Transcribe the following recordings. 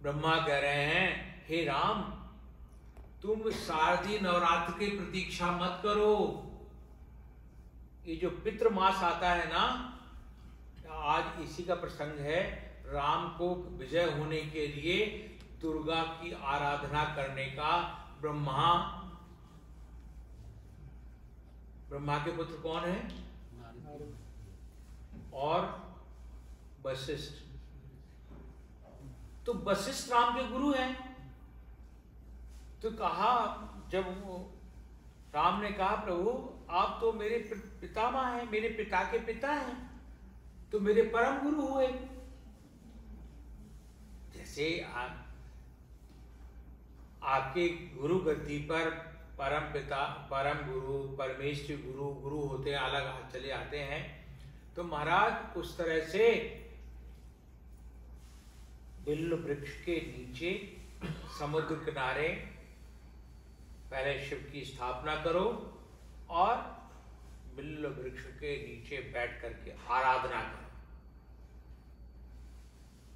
ब्रह्मा कह रहे हैं, हे राम, तुम शारदीय नवरात्र की प्रतीक्षा मत करो। ये जो पितृमास आता है ना, आज इसी का प्रसंग है। राम को विजय होने के लिए दुर्गा की आराधना करने का ब्रह्मा के पुत्र कौन है? और वशिष्ठ। तो वशिष्ठ राम के गुरु हैं। तो कहा, जब राम ने कहा, प्रभु आप तो मेरे पितामह हैं, मेरे पिता के पिता हैं, तो मेरे परम गुरु हुए। जैसे आपके गुरु गद्दी पर परम पिता, परम गुरु, परमेश्वर गुरु होते हैं, अलग चले आते हैं। तो महाराज उस तरह से बिल्व वृक्ष के नीचे समुद्र किनारे पहले शिव की स्थापना करो और बिल्व वृक्ष के नीचे बैठ करके आराधना करो।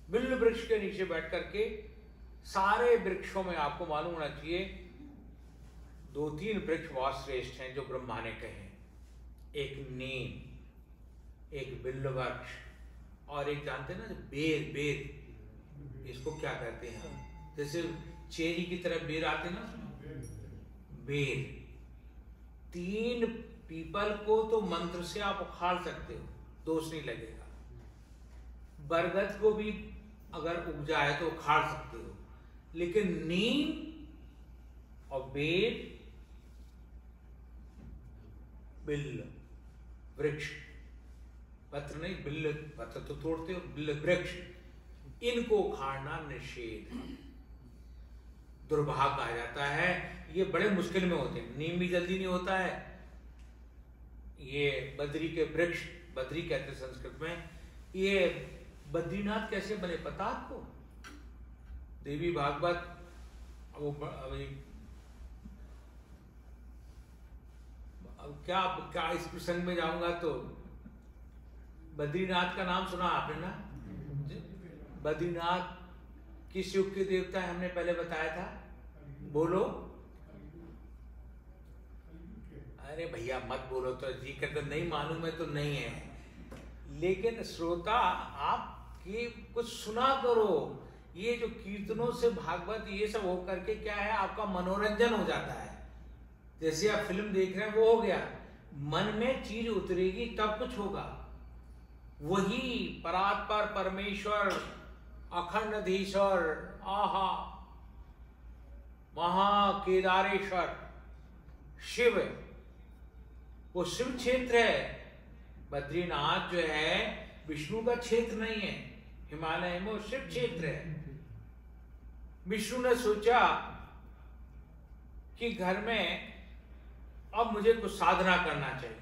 बिल्व वृक्ष के नीचे बैठ करके, सारे वृक्षों में आपको मालूम होना चाहिए 2-3 वृक्ष बहुत श्रेष्ठ हैं जो ब्रह्मा ने कहे। एक नीम, एक बिल्व वृक्ष, और एक जानते हैं ना बेर, इसको क्या कहते हैं, जैसे चेरी की तरह बेर आते ना, बेर। 3 पीपल को तो मंत्र से आप उखाड़ सकते हो, दोष नहीं लगेगा। बरगद को भी अगर उग जाए तो उखाड़ सकते हो, लेकिन नीम और बेर, बिल्व वृक्ष, पत्र नहीं, बिल्व पत्र तो तोड़ते हो, बिल्व वृक्ष, इनको उखाड़ना निषेध है, दुर्भाग्य कहा जाता है। ये बड़े मुश्किल में होते हैं। नीम भी जल्दी नहीं होता है। ये बद्री के वृक्ष, बद्री कहते हैं संस्कृत में। ये बद्रीनाथ कैसे बने पता आपको? देवी भागवत, वो अब क्या इस प्रसंग में जाऊंगा तो, बद्रीनाथ का नाम सुना आपने ना? बद्रीनाथ किस युग के देवता है हमने पहले बताया था, बोलो। अरे भैया मत बोलो, तो जी कहते नहीं मालूम है तो नहीं है। लेकिन श्रोता आप ये कुछ सुना करो। ये जो कीर्तनों से भागवत ये सब हो करके क्या है, आपका मनोरंजन हो जाता है। जैसे आप फिल्म देख रहे हैं वो हो गया, मन में चीज उतरेगी तब कुछ होगा। वही परात्पर परमेश्वर अखंडधीश्वर, आहा महाकेदारेश्वर शिव, वो शिव क्षेत्र है। बद्रीनाथ जो है विष्णु का क्षेत्र नहीं है, हिमालय में वो शिव क्षेत्र है। विष्णु ने सोचा कि घर में अब मुझे कुछ साधना करना चाहिए।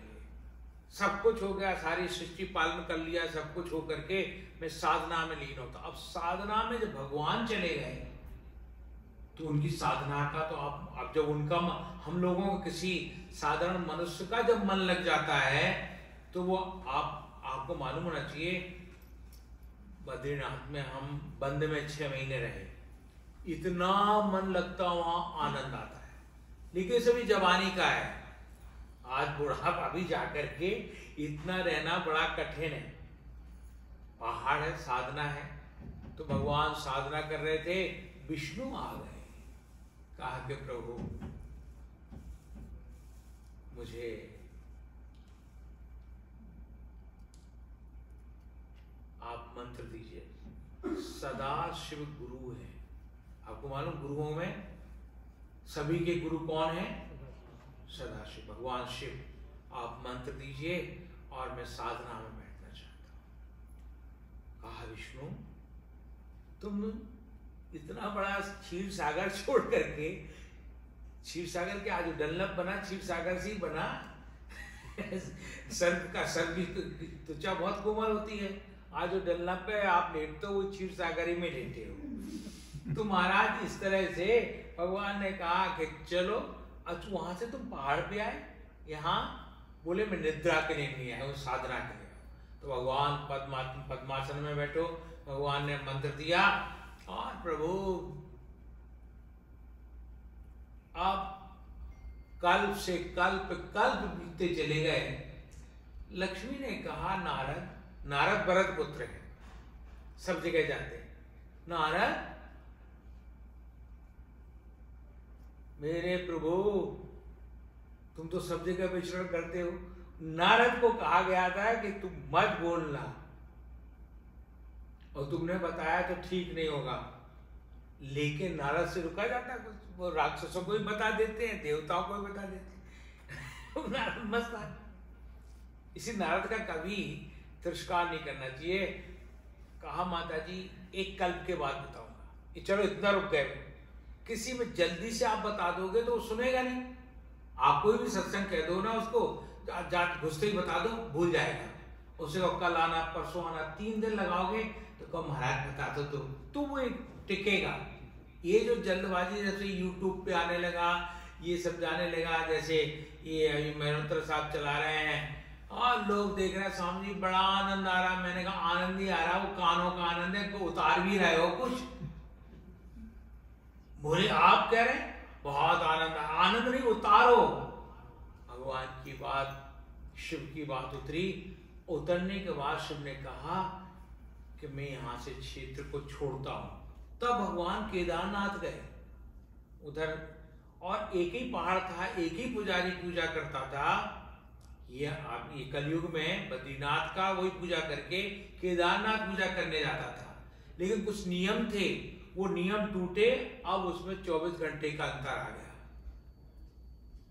सब कुछ हो गया, सारी सृष्टि पालन कर लिया, सब कुछ हो करके मैं साधना में लीन होता। अब साधना में जब भगवान चले गए तो उनकी साधना का तो अब जब उनका, हम लोगों को किसी साधारण मनुष्य का जब मन लग जाता है तो वो आपको मालूम होना चाहिए। बद्रीनाथ में हम बंद में 6 महीने रहे, इतना मन लगता, वहां आनंद आता है। लेकिन सभी जवानी का है, आज बुढ़ापा भी जाकर के इतना रहना बड़ा कठिन है। पहाड़ है, साधना है। तो भगवान साधना कर रहे थे, विष्णु आ गए। कहा कि प्रभु मुझे आप मंत्र दीजिए। सदा शिव गुरु है। आपको मालूम गुरुओं में सभी के गुरु कौन है? सदाशिव, भगवान शिव। आप मंत्र दीजिए और मैं साधना में बैठना चाहता हूं। कहा विष्णु, तुम इतना बड़ा क्षीर सागर छोड़ करके, क्षीर सागर के आज डल्लभ बना, क्षीर सागर से ही बना। सर्प का सर्प की त्वचा बहुत कोमल होती है। आज जो डल्लभ पे आप लेटते हो वो क्षीर सागर ही में लेटे हो। तो महाराज इस तरह से भगवान ने कहा कि चलो। अच्छा वहां से तुम पहाड़ पे आए, यहाँ बोले मैं निद्रा के लिए नहीं आया, वो साधना के लिए। तो भगवान पद्मासन में बैठो। भगवान ने मंत्र दिया और प्रभु अब कल्प से कल्प बीतते चले गए। लक्ष्मी ने कहा, नारद भरत पुत्र है, सब जगह जाते हैं, नारद मेरे प्रभु तुम तो सब जगह विचरण करते हो। नारद को कहा गया था कि तुम मत बोलना, और तुमने बताया तो ठीक नहीं होगा, लेकिन नारद से रुका जाता है? वो राक्षसों को भी बता देते हैं, देवताओं को भी बता देते हैं। नारद मस्त है। इसी नारद का कभी तिरस्कार नहीं करना चाहिए। कहा, माता जी एक कल्प के बाद बताऊंगा। ये चलो इतना रुक गए, किसी में जल्दी से आप बता दोगे तो वो सुनेगा नहीं। आप कोई भी सत्संग कह दो ना उसको, जाट घुसते ही बता दो, भूल जाएगा। उसे कल आना, परसों आना, 3 दिन लगाओगे तो कब महाराज बता दो तो वो टिकेगा। ये जो जल्दबाजी जैसे यूट्यूब पे आने लगा, ये सब जाने लगा, जैसे ये अभी मेहनोत्र साहब चला रहे हैं और लोग देख रहे हैं, स्वामी जी बड़ा आनंद आ रहा। मैंने कहा आनंद ही आ रहा, वो कानों का आनंद है, तो उतार भी रहे हो कुछ? बोले आप कह रहे हैं बहुत आनंद, आनंद नहीं उतारो। भगवान की बात, शिव की बात उतरी। उतरने के बाद शिव ने कहा कि मैं यहां से क्षेत्र को छोड़ता हूं। तब भगवान केदारनाथ गए उधर, और एक ही पहाड़ था, एक ही पुजारी पूजा करता था। ये कलयुग में बद्रीनाथ का वही पूजा करके केदारनाथ पूजा करने जाता था, लेकिन कुछ नियम थे, वो नियम टूटे, अब उसमें 24 घंटे का अंतर आ गया।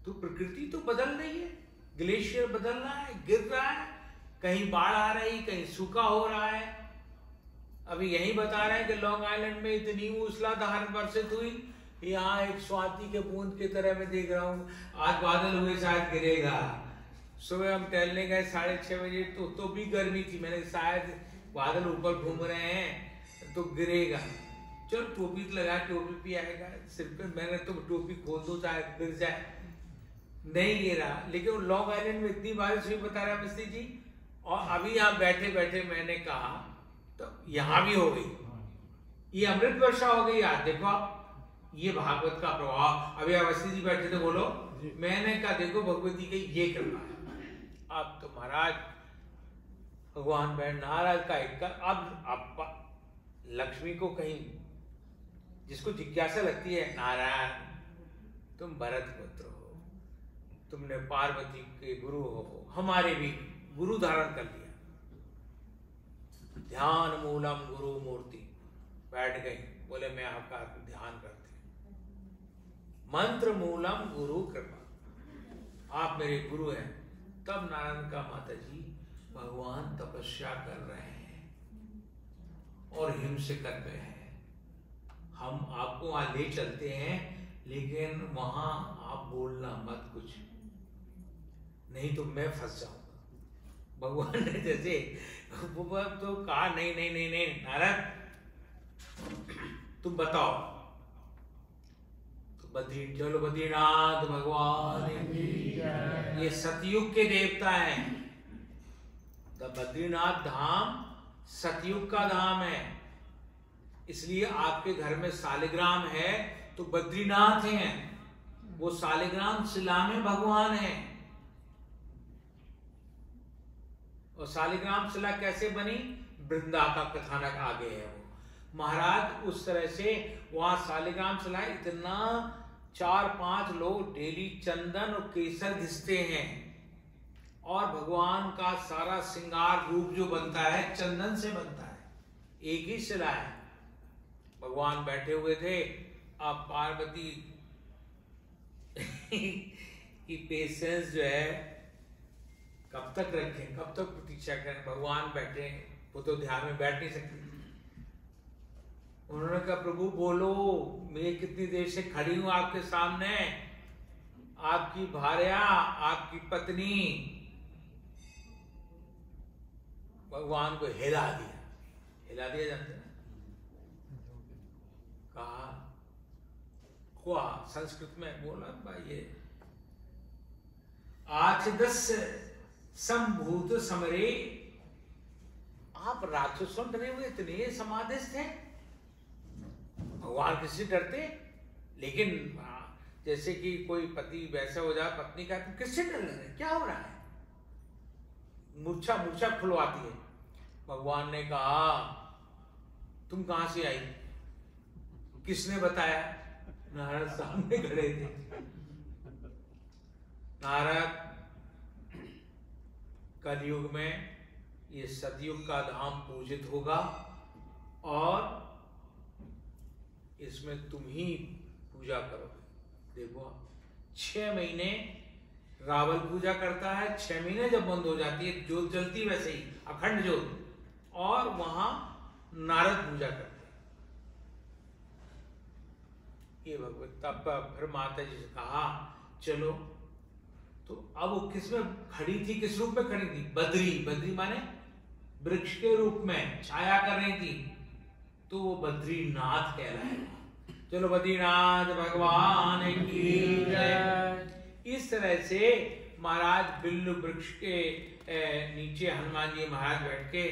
तो प्रकृति तो बदल रही है, ग्लेशियर बदल रहा है, गिर रहा है, कहीं बाढ़ आ रही, कहीं सूखा हो रहा है। अभी यही बता रहे हैं कि लॉन्ग आइलैंड में इतनी मूसलाधार वर्षित हुई, यहाँ एक स्वाति के बूंद की तरह मैं देख रहा हूँ, आज बादल हुए, शायद गिरेगा। सुबह हम टहलने गए 6:30 बजे, तो भी गर्मी थी। मैंने शायद बादल ऊपर घूम रहे हैं तो गिरेगा। चलो टोपी लगा, टोपी भी आएगा सिर पे। मैंने तो टोपी खोल दो शायद गिर जाए, नहीं गिरा। लेकिन लॉन्ग आइलैंड में इतनी बारिश हुई, बता रहा मिस्त्री जी। और अभी यहाँ बैठे बैठे मैंने कहा तो यहाँ भी हो गई, ये अमृत वर्षा हो गई। आज देखो आप, ये भागवत का प्रभाव। अभी अवस्थी जी बैठे थे, बोलो। मैंने कहा देखो भगवती की ये कृपा है। अब तो महाराज भगवान बैठ नाराज का एक, अब लक्ष्मी को कहीं, जिसको जिज्ञासा लगती है, नारायण तुम भरत पुत्र हो, तुमने पार्वती के गुरु हो, हमारे भी गुरु धारण कर लिया। ध्यान मूलम गुरु मूर्ति। बैठ गए, बोले मैं आपका ध्यान करते हैं। मंत्र मूलम गुरु कृपा, आप मेरे गुरु हैं। तब नारायण का माता जी भगवान तपस्या कर रहे हैं और हिमशिखर पे है। हम आपको वहां ले चलते हैं, लेकिन वहां आप बोलना मत कुछ, नहीं तो मैं फंस जाऊंगा। भगवान ने जैसे वो तो कहा, नहीं नहीं नहीं नहीं नारद तुम बताओ। तो चलो बद्रीनाथ भगवान, ये सतयुग के देवता हैं। तो बद्रीनाथ धाम सतयुग का धाम है, इसलिए आपके घर में सालिग्राम है तो बद्रीनाथ हैं। वो सालिग्राम शिला में भगवान है। और सालिग्राम शिला कैसे बनी, वृंदा का कथानक आगे है। वो महाराज उस तरह से वहां सालिग्राम शिला, इतना 4-5 लोग डेली चंदन और केसर घिसते हैं, और भगवान का सारा श्रृंगार रूप जो बनता है चंदन से बनता है। एक ही शिला है। भगवान बैठे हुए थे, अब पार्वती की पेशेंस जो है कब तक रखें, कब तक प्रतीक्षा करें। भगवान बैठे, वो तो ध्यान में बैठ नहीं सकती। उन्होंने कहा प्रभु बोलो, मैं कितनी देर से खड़ी हूं आपके सामने, आपकी भार्या, आपकी पत्नी। भगवान को हिला दिया, हिला दिया जानते हैं, कहा हुआ संस्कृत में बोला भाई, ये आचदस्य संभूत समरे। आप राक्षसों डरे हुए इतने समाधिस्थ हैं, भगवान किससे डरते? लेकिन जैसे कि कोई पति वैसा हो जाए, पत्नी का तुम किससे डर रहे, क्या हो रहा है, मूर्छा मूर्छा खुलवाती है। भगवान ने कहा तुम कहां से आई, किसने बताया? नारद सामने खड़े थे। नारद, कलयुग में ये सतयुग का धाम पूजित होगा और इसमें तुम ही पूजा करोगे। देखो 6 महीने रावल पूजा करता है, 6 महीने जब बंद हो जाती है ज्योत जलती वैसे ही अखंड ज्योत, और वहां नारद पूजा करते हैं। ये भगवत तब फिर माता जी से कहा चलो, तो अब वो किस में खड़ी थी, किस रूप में खड़ी थी? बद्री, बद्री माने वृक्ष के रूप में छाया कर रही थी, तो वो बद्रीनाथ कहलाएगा। चलो बद्रीनाथ भगवान की जय। इस तरह से महाराज बिल्व वृक्ष के नीचे हनुमान जी महाराज बैठ के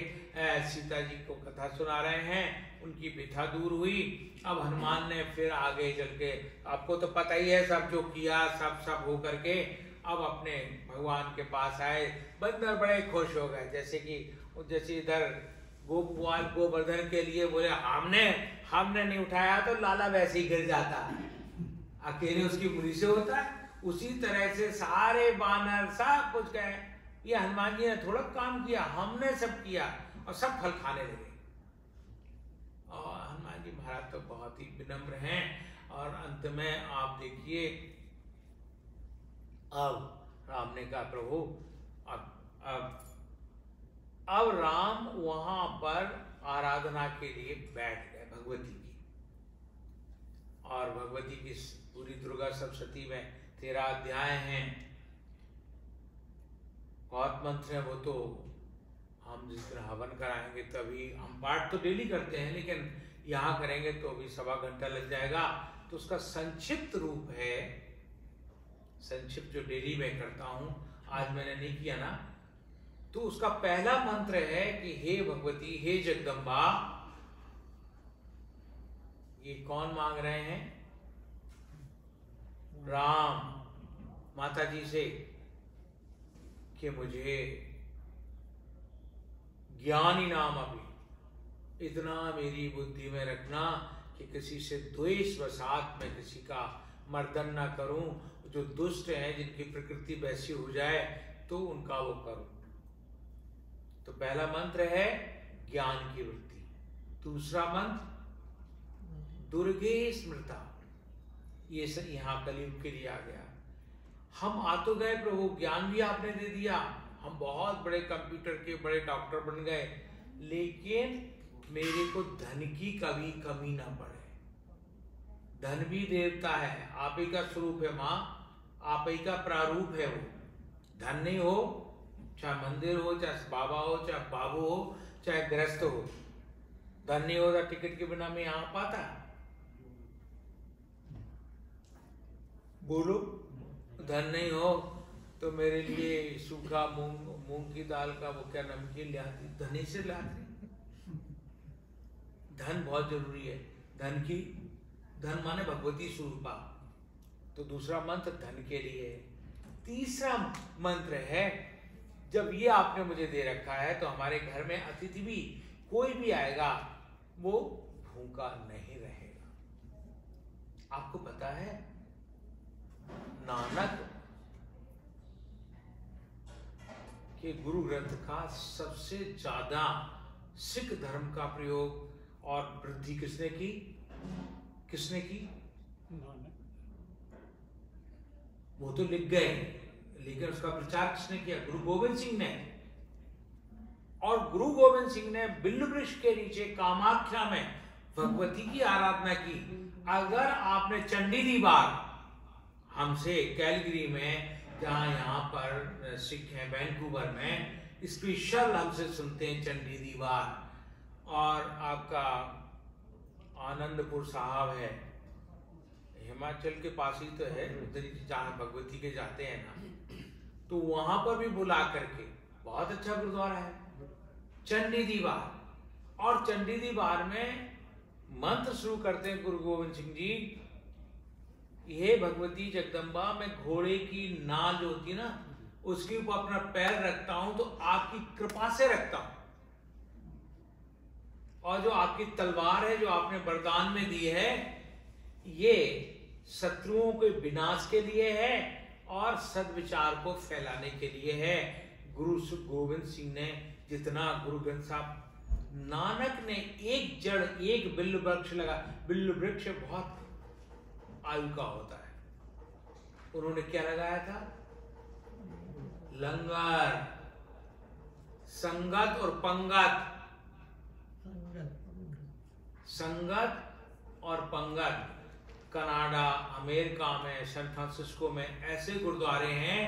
सीता जी को कथा सुना रहे हैं, उनकी व्यथा दूर हुई। अब हनुमान ने फिर आगे चल के, आपको तो पता ही है सब जो किया, सब हो करके अब अपने भगवान के पास आए। बंदर बड़े खुश हो गए, जैसे इधर गोपाल गोवर्धन के लिए बोले हमने नहीं उठाया तो लाला वैसे ही गिर जाता, अकेले उसकी मुरी से होता है। उसी तरह से सारे बानर सब कुछ गए, ये हनुमान जी ने थोड़ा काम किया, हमने सब किया और सब फल खाने लगे। और हनुमान जी महाराज तो बहुत ही विनम्र हैं। और अंत में आप देखिए, अब राम ने कहा प्रभु अब राम वहां पर आराधना के लिए बैठ गए भगवती की। और भगवती की पूरी दुर्गा सप्तशती में 13 अध्याय हैं, बहुत मंत्र है। वो तो हम जिस दिन हवन कराएंगे तभी, हम पाठ तो डेली करते हैं लेकिन यहाँ करेंगे तो अभी 1.25 घंटा लग जाएगा। तो उसका संक्षिप्त रूप है, संक्षिप्त जो डेली मैं करता हूं, आज मैंने नहीं किया ना। तो उसका पहला मंत्र है कि हे भगवती, हे जगदम्बा। ये कौन मांग रहे हैं? राम माता जी से, कि मुझे ज्ञान इनाम अभी इतना मेरी बुद्धि में रखना कि किसी से द्वेष वसात में किसी का मर्दन ना करूं। जो दुष्ट हैं, जिनकी प्रकृति वैसी हो जाए तो उनका वो करूं। तो पहला मंत्र है ज्ञान की वृत्ति। दूसरा मंत्र दुर्गे स्मृता, ये सब यहाँ कलयुग के लिए आ गया। हम आ तो गए प्रभु, ज्ञान भी आपने दे दिया, हम बहुत बड़े कंप्यूटर के बड़े डॉक्टर बन गए, लेकिन मेरे को धन की कभी कमी ना पड़े। धन भी देवता है, आप ही का स्वरूप है माँ, आप ही का प्रारूप है वो। धन नहीं हो, चाहे मंदिर हो, चाहे बाबा हो, चाहे बाबू हो, चाहे गृहस्थ हो, धन नहीं होता टिकट के बिना मैं यहाँ पाता? बोलो, धन नहीं हो तो मेरे लिए सूखा मूंग की दाल का वो क्या नमकीन ले आती, धनी से लाती। धन बहुत जरूरी है। धन माने भगवती स्वरूपा। तो दूसरा मंत्र धन के लिए है। तीसरा मंत्र है, जब ये आपने मुझे दे रखा है तो हमारे घर में अतिथि भी कोई भी आएगा वो भूखा नहीं रहेगा। आपको पता है नानक के गुरु ग्रंथ का सबसे ज्यादा सिख धर्म का प्रयोग और वृद्धि किसने की? वो तो लिख गए, लेकिन उसका प्रचार किसने किया? गुरु गोविंद सिंह ने। और गुरु गोविंद सिंह ने बिल्व वृक्ष के नीचे कामाख्या में भगवती की आराधना की। अगर आपने चंडी दीवार हमसे कैलगरी में, जहां यहाँ पर सिख हैं वैंकूवर में, स्पेशल हमसे सुनते हैं चंडी दीवार। और आपका आनंदपुर साहब है, हिमाचल के पास ही तो है, उधर जहाँ भगवती के जाते हैं ना, तो वहां पर भी बुला करके, बहुत अच्छा गुरुद्वारा है चंडी दीवार। और चंडी दीवार में मंत्र शुरू करते हैं गुरु गोविंद सिंह जी, हे भगवती जगदम्बा, मैं घोड़े की नाल जो होती है ना, उसके ऊपर अपना पैर रखता हूं तो आपकी कृपा से रखता हूं, और जो आपकी तलवार है जो आपने वरदान में दी है, ये शत्रुओं के विनाश के लिए है और सद्विचार को फैलाने के लिए है। गुरु गोविंद सिंह ने जितना, गुरु ग्रंथ साहब नानक ने एक जड़, एक बिल्व वृक्ष लगा, बिल्व वृक्ष बहुत आयु का होता है, उन्होंने क्या लगाया था? लंगर, संगत और पंगत, संगत और पंगत। कनाडा, अमेरिका में, सैन फ्रांसिस्को में ऐसे गुरुद्वारे हैं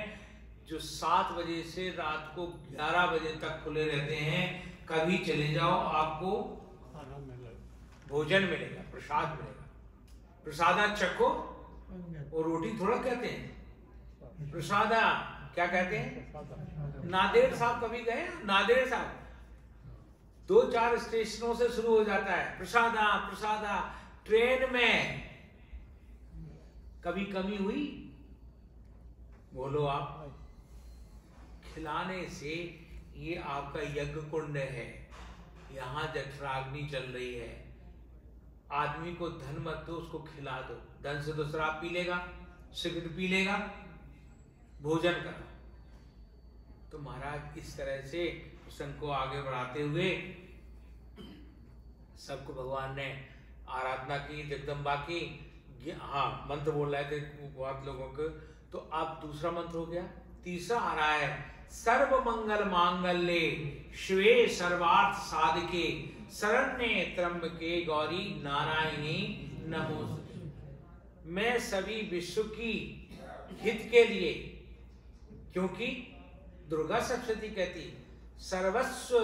जो 7 बजे से रात को 11 बजे तक खुले रहते हैं। कभी चले जाओ, आपको भोजन मिलेगा, प्रसाद मिलेगा। प्रसादा चखो, और रोटी थोड़ा कहते हैं, प्रसादा क्या कहते हैं? नादेड़ साहब कभी गए? नादेड़ साहब 2-4 स्टेशनों से शुरू हो जाता है प्रसादा प्रसादा। ट्रेन में कभी कमी हुई? बोलो आप। खिलाने से, ये आपका यज्ञ कुंड है, यहां जठराग्नि चल रही है। आदमी को धन मत दो, उसको खिला दो। धन से तो शराब पी लेगा, सिगरेट पी लेगा, भोजन करो। तो महाराज इस तरह से प्रसंग को आगे बढ़ाते हुए सबको भगवान ने आराधना की, जगदम्बा की। हाँ, मंत्र बोल रहे थे बहुत लोगों को, तो अब दूसरा मंत्र हो गया। तीसरा आ रहा है, सर्व मंगल मांगल्ये शिवे सर्वार्थ साधके शरण्ये त्र्यंबके गौरी नारायणी नमोस्तुते। मैं सभी विश्व की हित के लिए, क्योंकि दुर्गा सप्तशती कहती सर्वस्व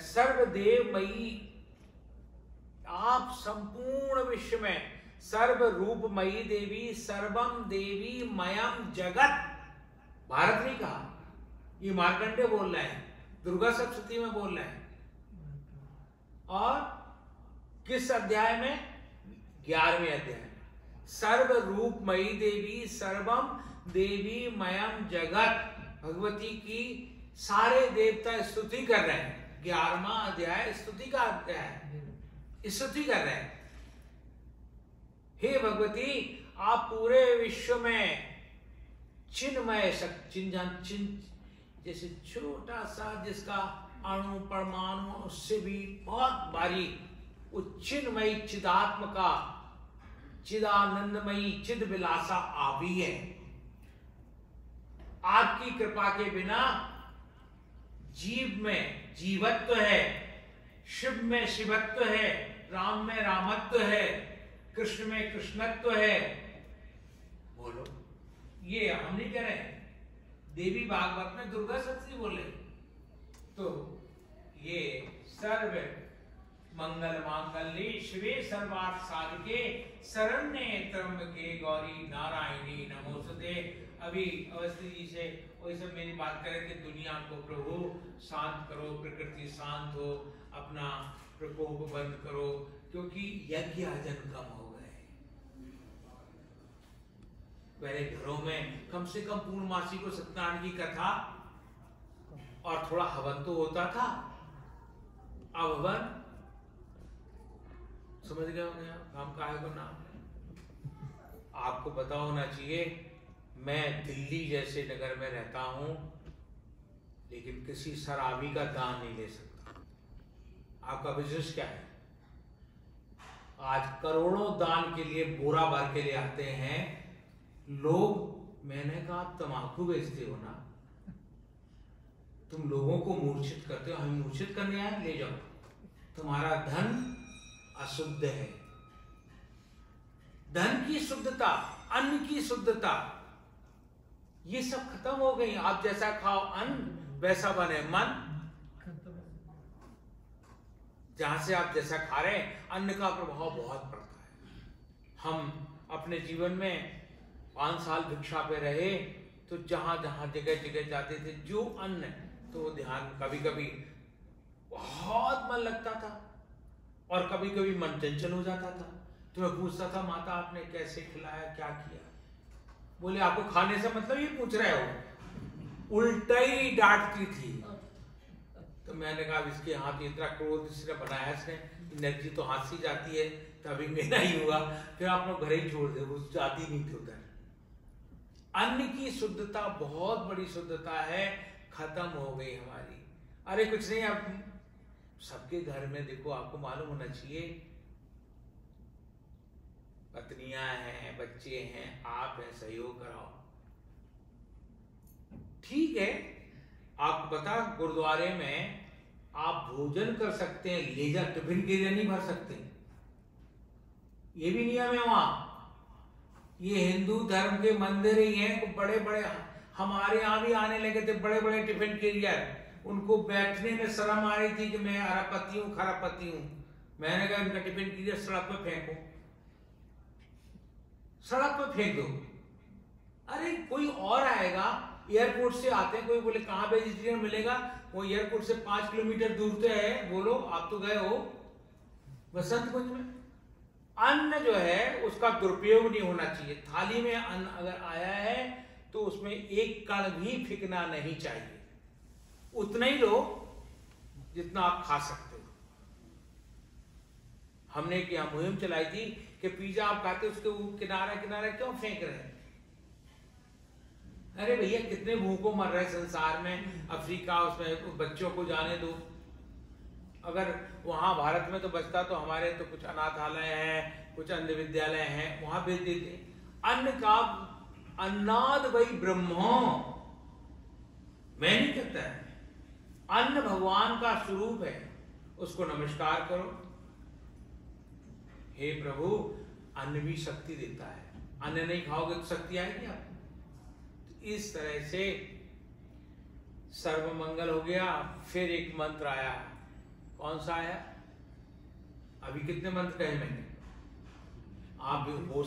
सर्वदेवमयी, आप संपूर्ण विश्व में सर्व रूपमयी देवी, सर्वम देवी मयम जगत। भारत नहीं कहा, ये मार्कंडेय बोल रहे हैं, दुर्गा सप्तशती में बोल रहे हैं। और किस अध्याय में? 11वें अध्याय में। सर्व रूपमयी देवी, सर्वम देवी मयम जगत। भगवती की सारे देवता स्तुति कर रहे हैं। 11वां अध्याय स्तुति का अध्याय है, स्तुति कर रहे हैं। हे भगवती, आप पूरे विश्व में चिन्मय चिन्ह, जैसे छोटा सा जिसका अणु परमाणु उससे भी बहुत बारीक, वो चिन्मयी चिदात्म का, चिदानंदमयी चिद विलासा आप ही है। आपकी कृपा के बिना जीव में जीवत्व है, शिव में शिवत्व है, राम में रामत्व है, कृष्ण में कृष्णत्व है। बोलो, ये हम नहीं कह रहे हैं, देवी भागवत में दुर्गा सप्तशती बोले। तो ये सर्व मंगल मांगल्ये शिवे सर्वार्थ साधके शरण्ये त्र्यंबके गौरी नारायणी नमोस्तुते। अभी अवस्थी जी से वही सब मेरी बात करें कि दुनिया को प्रभु शांत करो, प्रकृति शांत हो, अपना प्रकोप बंद करो, क्योंकि यज्ञ आजन कम हो गए। पहले घरों में कम से कम पूर्णमासी को सत्यनारायण की कथा और थोड़ा हवन तो होता था। अब हवन समझ गए होंगे हम काहे को नाम। आपको पता होना चाहिए, मैं दिल्ली जैसे नगर में रहता हूं, लेकिन किसी शराबी का दान नहीं ले सकता। आपका बिजनेस क्या है? आज करोड़ों दान के लिए बोरा भर के ले आते हैं लोग। मैंने कहा, आप तंबाकू बेचते हो ना, तुम लोगों को मूर्छित करते हो, हमें मूर्छित करने आए, ले जाओ। तुम्हारा धन अशुद्ध है। धन की शुद्धता, अन्न की शुद्धता, ये सब खत्म हो गई। आप जैसा खाओ अन्न वैसा बने मन। जहां से आप जैसा खा रहे हैं, अन्न का प्रभाव बहुत पड़ता है। हम अपने जीवन में 5 साल भिक्षा पे रहे, तो जहां जहां जगह जगह जाते थे, जो अन्न, तो ध्यान, कभी कभी बहुत मन लगता था, और कभी कभी मन चंचल हो जाता था, तो मैं पूछता था माता आपने कैसे खिलाया, क्या किया? बोले आपको खाने से मतलब ये पूछ रहे हो? उल्टा ही डांटती थी। तो मैंने कहा इसके हाथ इतना क्रोध इसने बनाया, इसने एनर्जी तो हाथ से जाती है, तभी मेरा ही हुआ। फिर आप लोग घर ही छोड़ दे, वो जाती नहीं थी उधर। अन्न की शुद्धता बहुत बड़ी शुद्धता है, खत्म हो गई हमारी। अरे कुछ नहीं, आप सबके घर में देखो, आपको मालूम होना चाहिए, पत्नियां हैं, बच्चे हैं, आप हैं, सहयोग कराओ। ठीक है, आप बता गुरुद्वारे में आप भोजन कर सकते हैं, ले जा, टिफिन के लिए नहीं भर सकते, ये भी नियम है वहां। ये हिंदू धर्म के मंदिर ही हैं, तो बड़े बड़े हमारे यहाँ भी आने लगे थे बड़े बड़े टिफिन कैरियर, उनको बैठने में शर्म आ रही थी कि मैं अरबपति हूँ, खरबपति हूँ। मैंने कहा इनका टिफिन कैरियर सड़क पे फेंको, सड़क पे फेंक दो। अरे कोई और आएगा, एयरपोर्ट से आते हैं, कोई बोले कहाँ वेजिटेरियन मिलेगा, वो एयरपोर्ट से 5 किलोमीटर दूर पे है, बोलो आप तो गए हो बसंत कुंज में। अन्न जो है उसका दुरुपयोग नहीं होना चाहिए। थाली में अन्न अगर आया है तो उसमें एक कण भी फेंकना नहीं चाहिए, उतना ही लो जितना आप खा सकते हो। हमने क्या मुहिम चलाई थी कि पिज्जा आप खाते उसके किनारा किनारा क्यों फेंक रहे हैं? अरे भैया कितने भूखों मर रहे संसार में, अफ्रीका, उसमें बच्चों को जाने दो। अगर वहां भारत में तो बचता तो हमारे तो कुछ अनाथालय हैं, कुछ अंध विद्यालय हैं, वहां भेज देते। अन्न का अन्नाद वही ब्रह्मो, मैं नहीं कहता है, अन्न भगवान का स्वरूप है, उसको नमस्कार करो। हे प्रभु, अन्न भी शक्ति देता है, अन्न नहीं खाओगे तो शक्ति आएगी आप। तो इस तरह से सर्व मंगल हो गया। फिर एक मंत्र आया, कौन सा आया? अभी कितने मंत्र कहे मैंने? आप भी होश